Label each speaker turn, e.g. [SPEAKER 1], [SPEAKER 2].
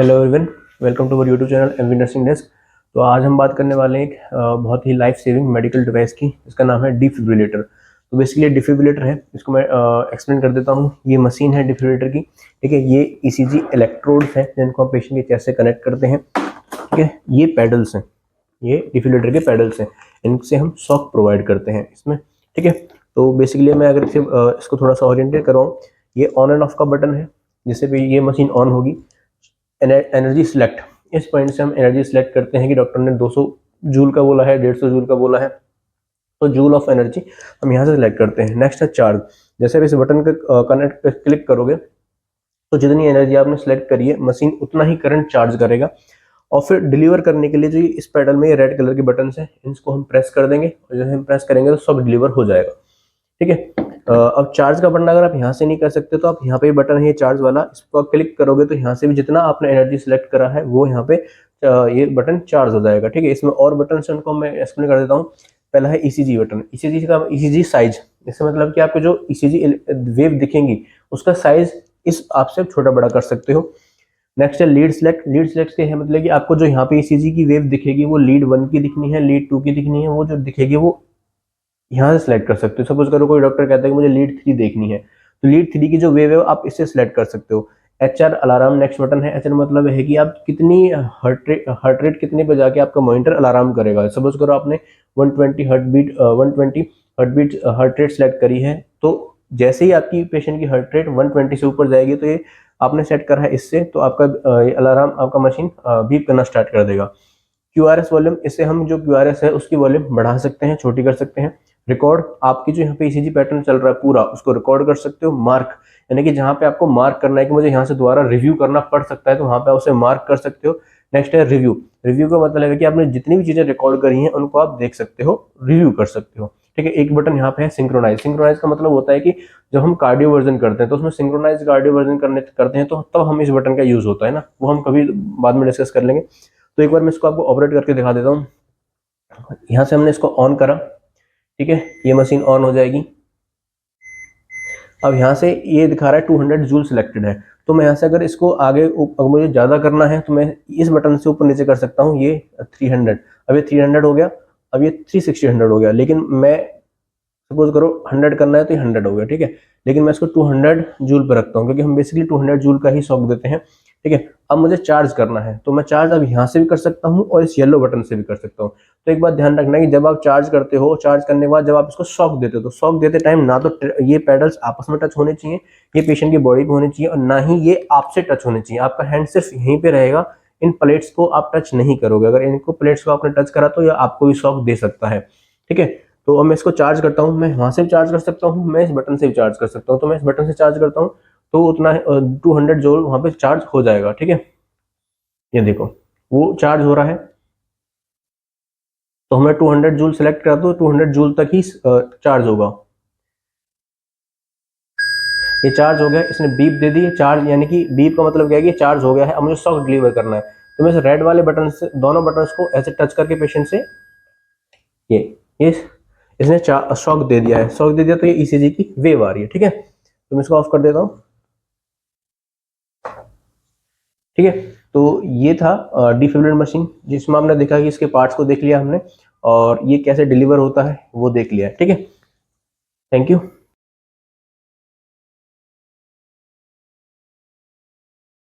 [SPEAKER 1] Hello everyone, welcome to our YouTube channel MV nursing desk. तो आज हम बात करने वाले हैं एक बहुत ही लाइफ सेविंग मेडिकल डिवाइस की, जिसका नाम है डिफिब्रिलेटर। तो बेसिकली डिफिब्रिलेटर है, इसको मैं एक्सप्लेन कर देता हूँ। ये मशीन है डिफिब्रिलेटर की, ठीक है। ये ईसीजी इलेक्ट्रोड्स हैं जिनको हम पेशेंट के चेस्ट से कनेक्ट करते हैं, ठीक है। ये पैडल्स हैं, ये डिफिब्रिलेटर के पैडल्स हैं, इनसे हम शॉक प्रोवाइड करते हैं इसमें, ठीक है। तो बेसिकली मैं अगर इसको थोड़ा सा ओरिएंटेड कराऊँ, ये ऑन एंड ऑफ का बटन है, जिससे भी ये मशीन ऑन होगी। एनर्जी सिलेक्ट, इस पॉइंट से हम एनर्जी सिलेक्ट करते हैं कि डॉक्टर ने 200 जूल का बोला है, 150 जूल का बोला है, तो जूल ऑफ एनर्जी हम यहाँ से सिलेक्ट करते हैं। नेक्स्ट है चार्ज। जैसे आप इस बटन के कनेक्ट पे क्लिक करोगे तो जितनी एनर्जी आपने सेलेक्ट करी है, मशीन उतना ही करंट चार्ज करेगा। और फिर डिलीवर करने के लिए जो इस पैडल में ये रेड कलर के बटन है, इसको हम प्रेस कर देंगे, और जैसे हम प्रेस करेंगे तो सब डिलीवर हो जाएगा, ठीक है। अब चार्ज का बटन अगर आप यहाँ से नहीं कर सकते तो आप यहाँ पे बटन है ये चार्ज वाला, इसको आप क्लिक करोगे तो यहाँ से भी जितना आपने एनर्जी सेलेक्ट करा है वो यहाँ पे ये बटन चार्ज हो जाएगा, ठीक है। इसमें और बटन है, उनको मैं एक्सप्लेन कर देता हूँ। पहला है ईसीजी बटन। ईसीजी साइज, इससे मतलब कि आपको जो ईसीजी वेव दिखेंगी उसका साइज इस आप से छोटा बड़ा कर सकते हो। नेक्स्ट है लीड सिलेक्ट। लीड सिलेक्ट से है मतलब कि आपको जो यहाँ पे ईसीजी की वेव दिखेगी वो लीड 1 की दिखनी है, लीड 2 की दिखनी है, वो जो दिखेगी वो यहाँ से सिलेक्ट कर सकते हो। सपोज करो कोई डॉक्टर कहता है कि मुझे लीड 3 देखनी है, तो लीड 3 की जो वेव है आप इससे सिलेक्ट कर सकते हो। एचआर अलार्म नेक्स्ट बटन है। एचआर मतलब है कि आप कितनी हार्ट रेट कितने पे जाके आपका मॉनिटर अलार्म करेगा। सपोज करो आपने 120 हार्ट रेट सेलेक्ट करी है, तो जैसे ही आपकी पेशेंट की हार्ट रेट 120 से ऊपर जाएगी तो ये आपने सेट करा है इससे, तो आपका अलार्म आपका मशीन बीप करना स्टार्ट कर देगा। क्यूआरएस वॉल्यूम, इससे हम जो क्यूआरएस है उसकी वॉल्यूम बढ़ा सकते हैं, छोटी कर सकते हैं। रिकॉर्ड, आपकी जो यहाँ पे ईसीजी पैटर्न चल रहा है पूरा उसको रिकॉर्ड कर सकते हो। मार्क, यानी कि जहाँ पे आपको मार्क करना है कि मुझे यहाँ से दोबारा रिव्यू करना पड़ सकता है, तो वहाँ पे आप उसे मार्क कर सकते हो। नेक्स्ट है रिव्यू। रिव्यू का मतलब है कि आपने जितनी भी चीजें रिकॉर्ड करी हैं उनको आप देख सकते हो, रिव्यू कर सकते हो, ठीक है। एक बटन यहाँ पे है सिंक्रोनाइज। सिंक्रोनाइज का मतलब होता है कि जब हम कार्डियो वर्जन करते हैं तो उसमें सिंक्रोनाइज कार्डियो वर्जन करते हैं तो तब हम इस बटन का यूज होता है ना, वो हम कभी बाद में डिस्कस कर लेंगे। तो एक बार मैं इसको आपको ऑपरेट करके दिखा देता हूँ। यहाँ से हमने इसको ऑन करा, ठीक है, ये मशीन ऑन हो जाएगी। अब यहाँ से ये दिखा रहा है 200 जूल सिलेक्टेड है, तो मैं यहाँ से अगर इसको आगे अगर मुझे ज़्यादा करना है तो मैं इस बटन से ऊपर नीचे कर सकता हूँ। ये 300, अब ये 300 हो गया, अब ये 360 हो गया। लेकिन मैं सपोज करो 100 करना है तो ये 100 हो गया, ठीक है। लेकिन मैं इसको 200 जूल पर रखता हूँ क्योंकि हम बेसिकली 200 जूल का ही शॉक देते हैं, ठीक है। अब मुझे चार्ज करना है तो मैं चार्ज अब यहाँ से भी कर सकता हूँ और इस येलो बटन से भी कर सकता हूँ। तो एक बात ध्यान रखना है कि जब आप चार्ज करते हो, चार्ज करने के बाद जब आप इसको शॉक देते हो तो शॉक देते टाइम ना तो ये पैडल्स आपस में टच होने चाहिए, ये पेशेंट की बॉडी पे होने चाहिए, और ना ही ये आपसे टच होने चाहिए। आपका हैंड सिर्फ यहीं पे रहेगा, इन प्लेट्स को आप टच नहीं करोगे। अगर इनको प्लेट्स को आपने टच करा तो यह आपको भी शॉक दे सकता है, ठीक है। तो अब मैं इसको चार्ज करता हूँ, मैं वहां से भी चार्ज कर सकता हूँ, मैं इस बटन से भी चार्ज कर सकता हूँ। तो मैं इस बटन से चार्ज करता हूँ तो उतना 200 जूल वहां पे चार्ज हो जाएगा, ठीक है। ये देखो वो चार्ज हो रहा है, तो हमें 200 जूल सेलेक्ट करा दो, 200 जूल तक ही चार्ज होगा। ये चार्ज हो गया, इसने बीप दे दी। चार्ज यानी कि बीप का मतलब क्या है कि चार्ज हो गया है, अब मुझे शॉक डिलीवर करना है। तो मैं इस रेड वाले बटन से दोनों बटन को ऐसे टच करके पेशेंट से ये इसने शॉक दे दिया है। शॉक दे दिया तो ये ईसीजी की वेव आ रही है, ठीक है। तो मैं इसको ऑफ कर देता हूँ, ठीक है। तो ये था डिफिब्रिलेटर मशीन, जिसमें हमने देखा कि इसके पार्ट्स को देख लिया हमने, और ये कैसे डिलीवर होता है वो देख लिया है, ठीक है। Thank you.